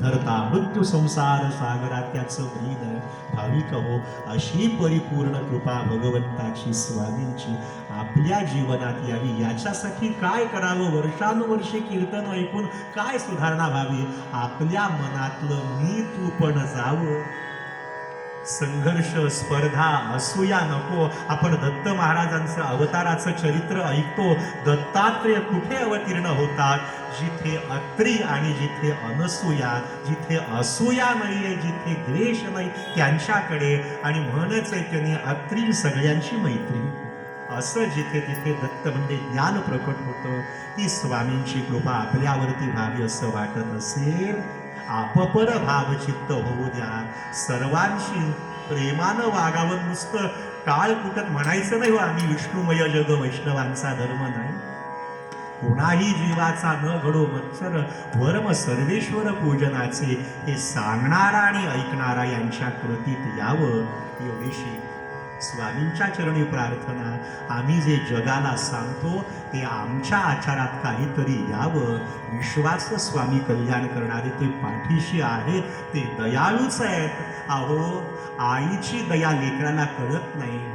धरता मृत्यू संसार सागरात त्याचं ब्रीद भाविक हो. अशी परिपूर्ण कृपा भगवंताची स्वामींची आपल्या जीवनात यावी याच्यासाठी काय करावं? वर्षानुवर्षे कीर्तन ऐकून काय सुधारणा व्हावी? आपल्या मनातलं मी तू पण जावं. संघर्ष स्पर्धा असूया नको. आपण दत्त महाराजांचं अवताराचं चरित्र ऐकतो. दत्तात्रेय कुठे अवतीर्ण होतात? जिथे अत्री आणि जिथे अनसूया, जिथे असूया नाहीये, जिथे द्वेष नाही त्यांच्याकडे. आणि म्हणच आहे त्यांनी अत्री सगळ्यांची मैत्री. असं जिथे तिथे दत्त म्हणजे ज्ञान प्रकट होतं. ती स्वामींची कृपा आपल्यावरती व्हावी असं वाटत असेल, आपपर भावचित्त होऊ द्या. सर्वांशी प्रेमानं वागावं. नुसतं टाळ कुटत म्हणायचं नाही, आम्ही विष्णुमय जग वैष्णवांचा धर्म नाही. कोणाही जीवाचा न घडो मत्सर वर्म सर्वेश्वर पूजनाचे हे सांगणारा आणि ऐकणारा यांच्या कृतीत यावं. एवढीशी स्वामींच्या चरणी प्रार्थना. आम्ही जे जगाला सांगतो ते आमच्या आचारात काहीतरी यावं. विश्वाचं स्वामी कल्याण करणारे ते पाठीशी आहेत, ते दयाळूच आहेत. अहो, आईची दया लेकराला कळत नाही.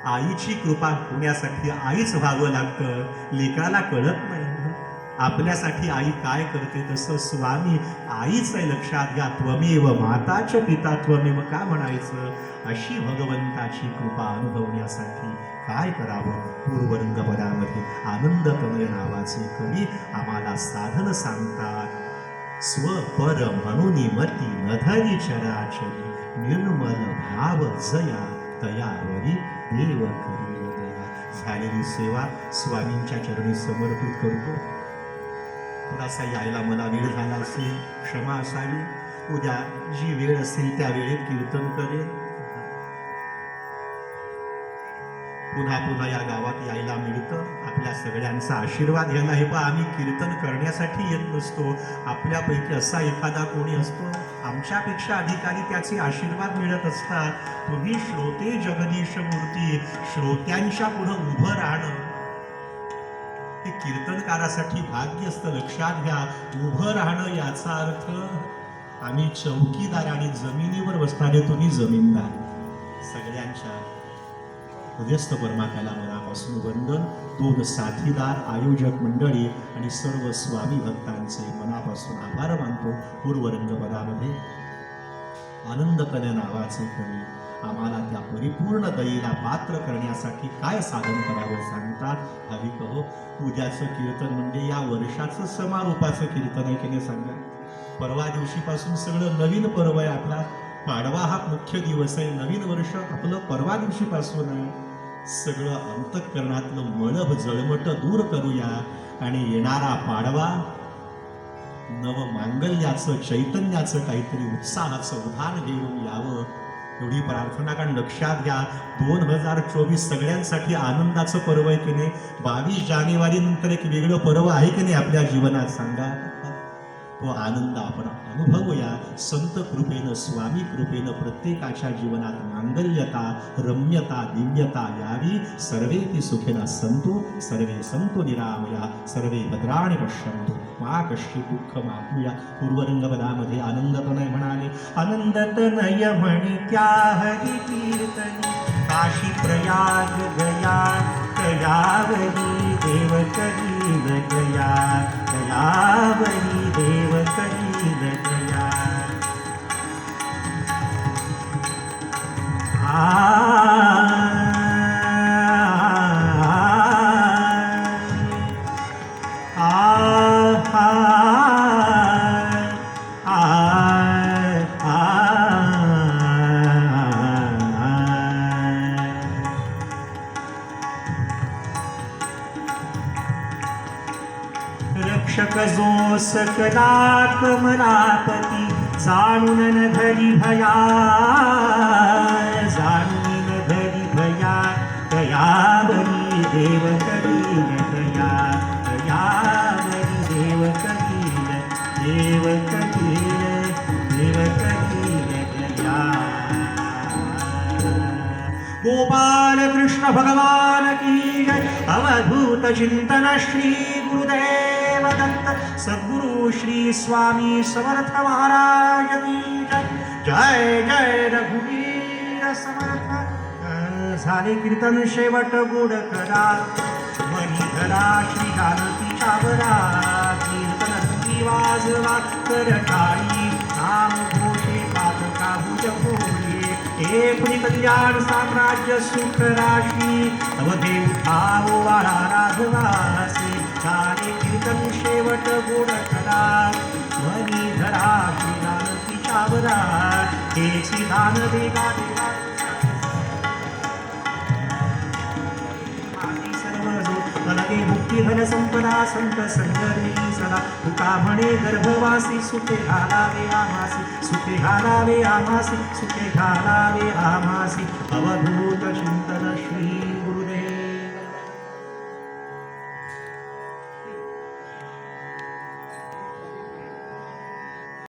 आईची कृपा होण्यासाठी आईच व्हावं लागतं, लेकराला कळत नाही. आपल्यासाठी आई काय करते तसं स्वामी आईच आहे. लक्षात घ्या. त्वमेव माताच पिता त्वमेव का म्हणायचं? अशी भगवंताची कृपा अनुभवण्यासाठी काय करावं? पूर्वरंगपदामध्ये आनंदतनय नावाचे कवी आम्हाला साधन सांगतात. स्वपर म्हणून मती नधरी चराचरी निर्मल भाव जया तयावरी देव करी दया. झालेली सेवा स्वामींच्या चरणी समर्पित करतो. थोडासा यायला मला वेळ झाला असेल, क्षमा असावी. उद्या जी वेळ असेल त्या वेळेत कीर्तन करेन. पुन्हा पुन्हा या गावात यायला मिळतं. आपल्या सगळ्यांचा आशीर्वाद घ्यायला. हे पहा, आम्ही कीर्तन करण्यासाठी येत नसतो. आपल्यापैकी असा एखादा कोणी असतो, आमच्यापेक्षा अधिकारी त्याचे आशीर्वाद मिळत असतात. तुम्ही श्रोते जगदीश मूर्ती, श्रोत्यांच्या पुढं उभं राहणं हे कीर्तनकारासाठी भाग्य असतं. लक्षात घ्या. उभं राहणं याचा अर्थ आम्ही चौकीदार आणि जमिनीवर बसणारे तुम्ही जमीनदार. सगळ्यांच्या हृदयस्थ परमात्म्याला मनापासून वंदन. दोन साथीदार आयोजक मंडळी आणि सर्व स्वामी भक्तांचे मनापासून आभार मानतो. पूर्वरंगपदामध्ये आनंदकने नावाचे कवी आम्हाला त्या परिपूर्ण दयेला पात्र करण्यासाठी काय साधन करावं सांगतात. भाविक हो, उद्याचं कीर्तन म्हणजे या वर्षाचं समारोपाचं कीर्तन आहे की नाही सांगा. परवा दिवशीपासून सगळं नवीन पर्व आहे. आपला पाडवा हा मुख्य दिवस आहे. नवीन वर्ष आपलं परवा दिवशीपासून आहे. सगळं अंतःकरणातलं मळभ जळमट दूर करूया आणि येणारा पाडवा नव मांगल्याचं चैतन्याचं काहीतरी उत्साहाचं उधाण घेऊन यावं एवढी प्रार्थना. कारण लक्षात घ्या, 2024 सगळ्यांसाठी आनंदाचं पर्व आहे की नाही. 22 जानेवारी नंतर एक वेगळं पर्व आहे की नाही आपल्या जीवनात सांगा. तो आनंद आपण अनुभवूया. संत कृपेनं, स्वामी कृपेनं प्रत्येकाच्या जीवनात मांगल्यता, रम्यता, दिव्यता यावी. सर्वेपि सुखिनः सन्तु, सर्वे सन्तु निरामया, सर्वे भद्राणि पश्यन्तु, मा कश्चित् दुःखम् आप्नुयात्. पूर्वरंगपदामध्ये आनंदतनय म्हणाले. आनंदतनय म्हणे त्या हरी कीर्तनी, काशी प्रयाग गया कयावरी देव करील गया, कयावरी देव करील गया. रक्षक जो सकला कमलापती, जाणून न धरी भया, जाणून न धरी भया, कयावरी देव करील गया, कयावरी देव करील, देव करील, देव करील गया. गोपाल कृष्ण भगवान की जय. अवधूत चिंतन श्री गुरुदेव दत्त सद्गुरु श्री स्वामी समर्थ महाराज की जय. जय जय रघुवीर समर्थ. झाले कीर्तन शेवट गोड करा मनी धरा श्री जानकीच्या वरा. कीर्तन वाजवा कर टाळी नाम घोषे पादका भुज पोळे. हे पुरी कल्याण साम्राज्य सुख राशी अवघे उठावो वाळा राघवासी. झाले कीर्तन शेवट गोड करा मनी धरा श्री जानकीच्या वरा. हेची दान देवा देवा लगे मुक्ती धन संपदा संत संगरी सदा. तुका म्हणे गर्भवासी सुखे घालावे आमासी. सुखे घालावे आमासी. सुखे घालावे आमासी. अवधूत चिंतन श्री